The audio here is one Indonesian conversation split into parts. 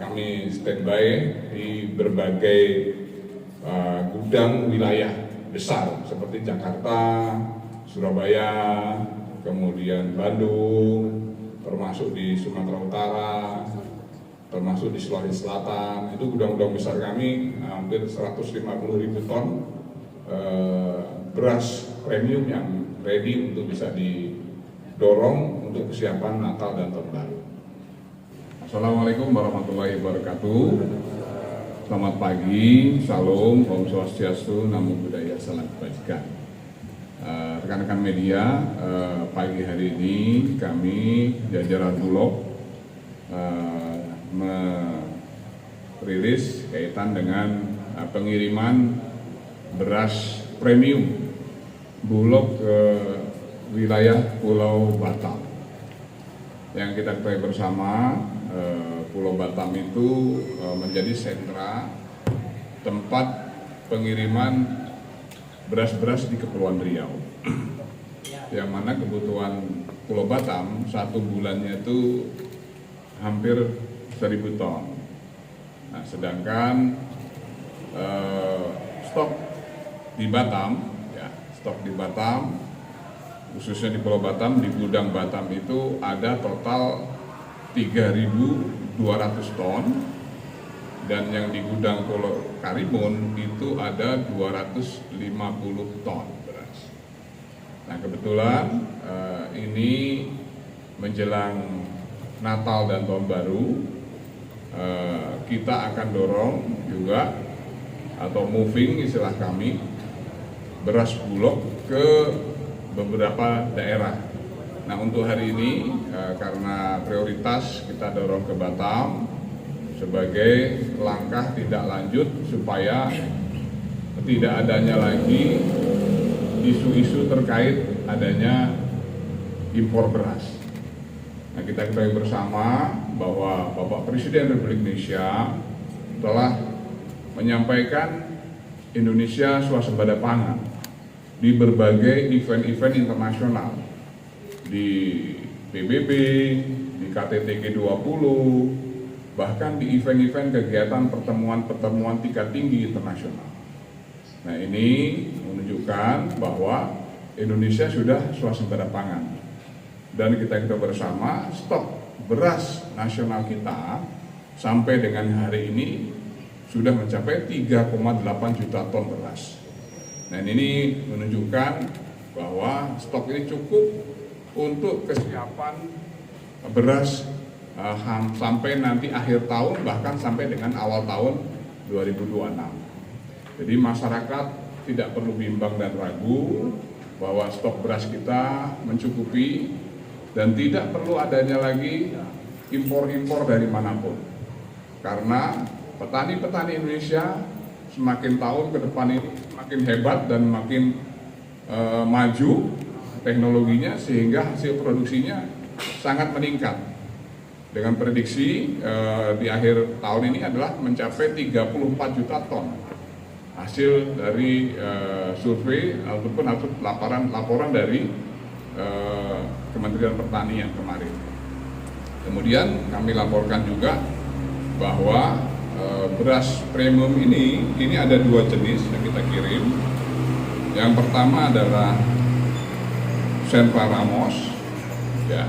kami standby di berbagai gudang wilayah besar seperti Jakarta, Surabaya, kemudian Bandung, termasuk di Sumatera Utara, termasuk di Sulawesi Selatan. Itu gudang-gudang besar kami, hampir 150.000 ton beras premium yang ready untuk bisa didorong untuk kesiapan Natal dan Tahun Baru. Assalamualaikum warahmatullahi wabarakatuh. Selamat pagi, salam, om swastiastu, namo buddhaya, salam kebajikan. Rekan-rekan media, pagi hari ini kami jajaran Bulog merilis kaitan dengan pengiriman beras premium Bulog ke wilayah Pulau Batam. Yang kita ketahui bersama, Pulau Batam itu menjadi sentra tempat pengiriman beras-beras di Kepulauan Riau. Yang mana kebutuhan Pulau Batam satu bulannya itu hampir 1.000 ton. Nah, sedangkan stok di Batam, khususnya di Pulau Batam, di gudang Batam itu ada total 3.200 ton, dan yang di gudang Pulau Karimun itu ada 250 ton beras. Nah, kebetulan ini menjelang Natal dan Tahun Baru, kita akan dorong juga atau moving istilah kami beras Bulog ke beberapa daerah. Nah, untuk hari ini karena prioritas kita dorong ke Batam sebagai langkah tidak lanjut supaya tidak adanya lagi isu-isu terkait adanya impor beras. Nah, kita ketahui bersama bahwa Bapak Presiden Republik Indonesia telah menyampaikan Indonesia swasembada pangan di berbagai event-event internasional, di PBB, di KTT G20, bahkan di event-event kegiatan pertemuan-pertemuan tingkat tinggi internasional. Nah, ini menunjukkan bahwa Indonesia sudah swasembada pangan. Dan kita bersama, stok beras nasional kita sampai dengan hari ini sudah mencapai 3,8 juta ton beras. Dan ini menunjukkan bahwa stok ini cukup untuk kesiapan beras sampai nanti akhir tahun, bahkan sampai dengan awal tahun 2026. Jadi masyarakat tidak perlu bimbang dan ragu bahwa stok beras kita mencukupi dan tidak perlu adanya lagi impor-impor dari manapun. Karena petani-petani Indonesia semakin tahun ke depan ini makin hebat dan makin maju teknologinya, sehingga hasil produksinya sangat meningkat. Dengan prediksi di akhir tahun ini adalah mencapai 34 juta ton hasil dari survei ataupun laporan dari Kementerian Pertanian kemarin. Kemudian kami laporkan juga bahwa beras premium ini ada dua jenis yang kita kirim. Yang pertama adalah Sentra Ramos, ya.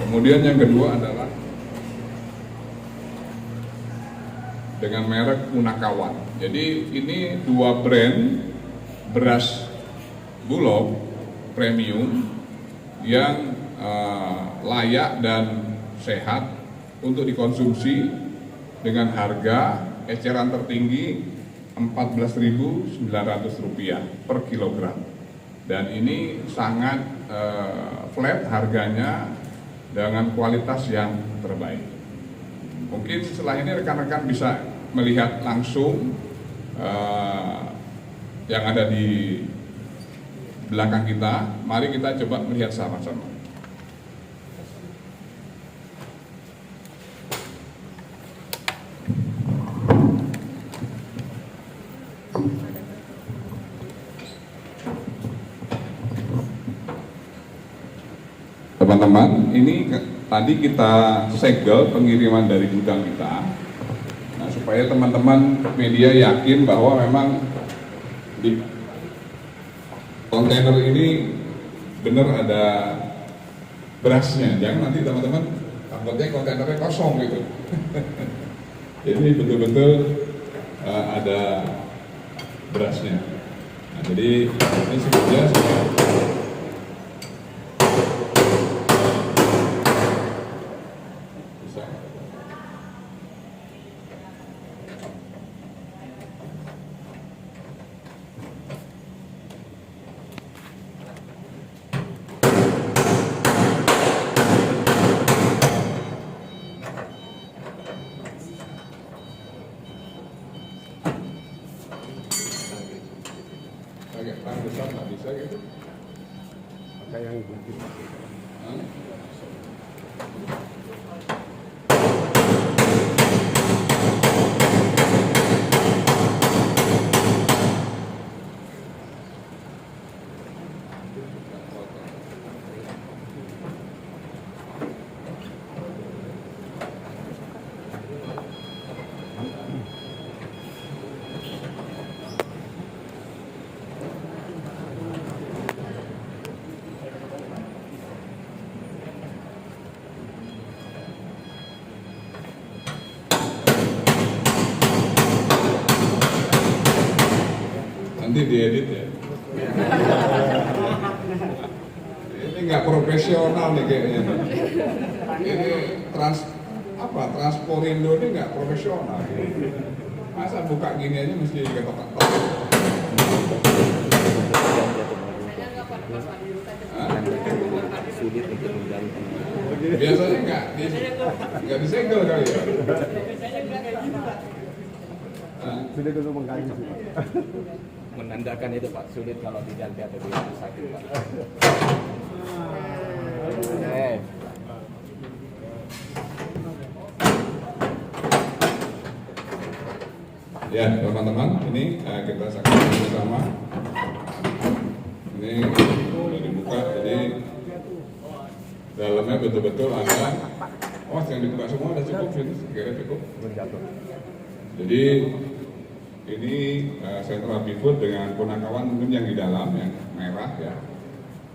Kemudian yang kedua adalah dengan merek Punakawan. Jadi ini dua brand beras Bulog premium yang layak dan sehat untuk dikonsumsi dengan harga eceran tertinggi Rp14.900 per kilogram. Dan ini sangat flat harganya dengan kualitas yang terbaik. Mungkin setelah ini rekan-rekan bisa melihat langsung yang ada di belakang kita. Mari kita coba melihat sama-sama. Teman-teman, ini tadi kita segel pengiriman dari gudang kita Nah, supaya teman-teman media yakin bahwa memang di kontainer ini benar ada berasnya. Jangan nanti teman-teman takutnya kontainernya kosong gitu. Jadi betul-betul ada berasnya. Nah, jadi ini sebetulnya bisa. Pakai tangan besar nggak bisa gitu. Pakai yang begitu. Nanti diedit ya. Ini nggak profesional nih kayaknya. Ini Transporindo ini nggak profesional. Masa buka gini aja mesti ketok-ketok. Sulit untuk mengganti. Biasanya nggak disegel kali ya. Sulit untuk mengganti sih, Pak. Menandakan itu Pak, sulit kalau diganti atau tidak sakit Pak. Ya teman-teman, ini kita saksikan bersama. Ini sudah dibuka, jadi dalamnya betul-betul ada. Oh, yang dibuka semua ada cukup, ini kira cukup. Jadi ini Central Food dengan punakawan mungkin yang di dalam yang merah ya.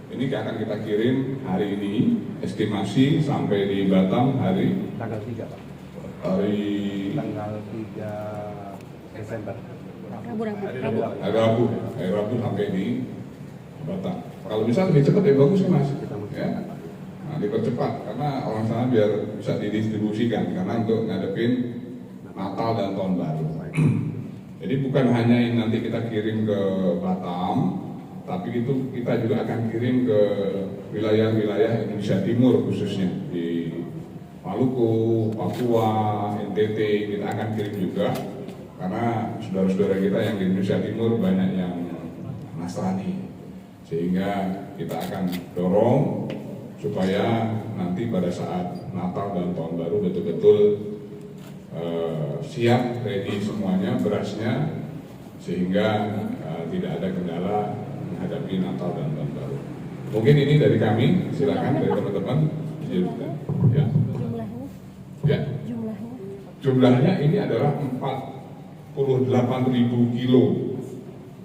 Ini akan kita kirim hari ini, estimasi sampai di Batam hari Tanggal 3, Pak. hari Tanggal 3 Desember. Hari Rabu sampai di Batam. Kalau bisa lebih cepat ya bagus sih Mas. Ya. Nah, dipercepat karena orang sana biar bisa didistribusikan karena untuk ngadepin Natal dan Tahun Baru. Jadi bukan hanya yang nanti kita kirim ke Batam, tapi itu kita juga akan kirim ke wilayah-wilayah Indonesia Timur khususnya di Maluku, Papua, NTT kita akan kirim juga karena saudara-saudara kita yang di Indonesia Timur banyak yang Nasrani, sehingga kita akan dorong supaya nanti pada saat Natal dan Tahun Baru betul-betul siap, ready semuanya berasnya sehingga tidak ada kendala menghadapi Natal dan Tahun Baru. Mungkin ini dari kami, silakan dari teman-teman. Ya. Ya. Jumlahnya ini adalah 48.000 kilo.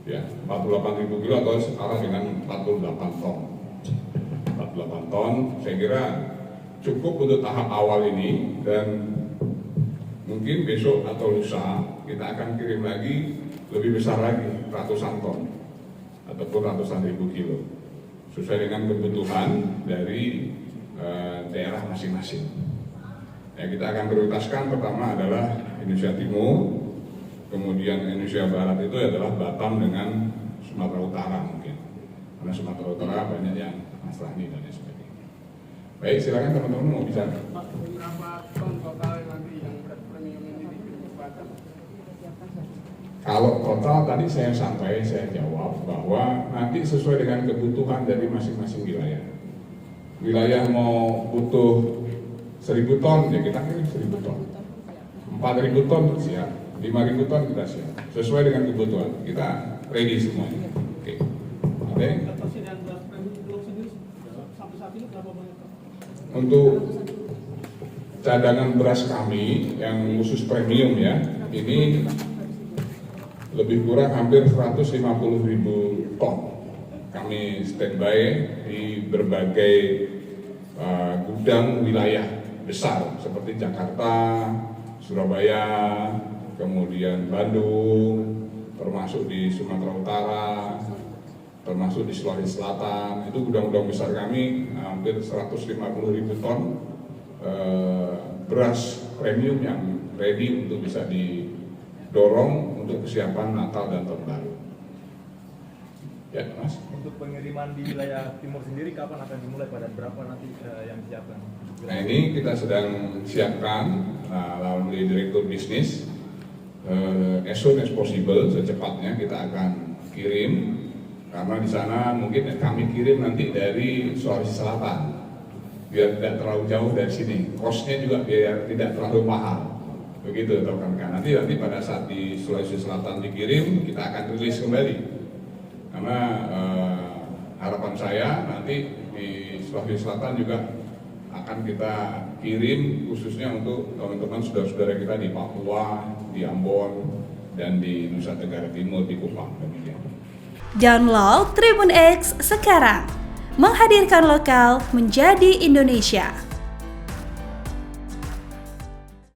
Ya, 48.000 kilo atau setara dengan 48 ton. 48 ton, saya kira cukup untuk tahap awal ini dan mungkin besok atau lusa kita akan kirim lagi lebih besar lagi, ratusan ton ataupun ratusan ribu kilo sesuai dengan kebutuhan dari daerah masing-masing. Ya, kita akan prioritaskan pertama adalah Indonesia Timur, kemudian Indonesia Barat itu adalah Batam dengan Sumatera Utara mungkin, karena Sumatera Utara banyak yang Nasrani dan lain sebagainya. Baik, silakan teman-teman mau bicara. Pak, berapa ton total nanti yang berat premium ini dikirim ke Batam? Kalau total tadi saya jawab bahwa nanti sesuai dengan kebutuhan dari masing-masing wilayah. Wilayah mau butuh 1.000 ton, ya kita kirim 1.000 ton. 4.000 ton siap, 5.000 ton kita siap. Sesuai dengan kebutuhan, kita ready semuanya. Oke. Oke. Ketersediaan beras premium Bulog sendiri sampai saat ini berapa banyak? Untuk cadangan beras kami yang khusus premium ya, ini lebih kurang hampir 150.000 ton. Kami standby di berbagai gudang wilayah besar seperti Jakarta, Surabaya, kemudian Bandung, termasuk di Sumatera Utara, termasuk di Sulawesi Selatan. Itu gudang-gudang besar kami, hampir 150.000 ton beras premium yang ready untuk bisa didorong untuk kesiapan Natal dan Tahun Baru. Ya, Mas. Untuk pengiriman di wilayah timur sendiri kapan akan dimulai, pada berapa nanti yang disiapkan? Nah, ini kita sedang siapkan melalui Direktur Bisnis, as soon as possible, secepatnya kita akan kirim, karena di sana mungkin kami kirim nanti dari Sulawesi Selatan, biar tidak terlalu jauh dari sini, cost-nya juga biar tidak terlalu mahal, begitu rekan-rekan. Nanti pada saat di Sulawesi Selatan dikirim, kita akan rilis kembali, karena harapan saya nanti di Sulawesi Selatan juga akan kita kirim khususnya untuk teman-teman saudara-saudara kita di Papua, di Ambon, dan di Nusa Tenggara Timur, di Kupang. Demikian. Download Tribun X sekarang, menghadirkan lokal menjadi Indonesia.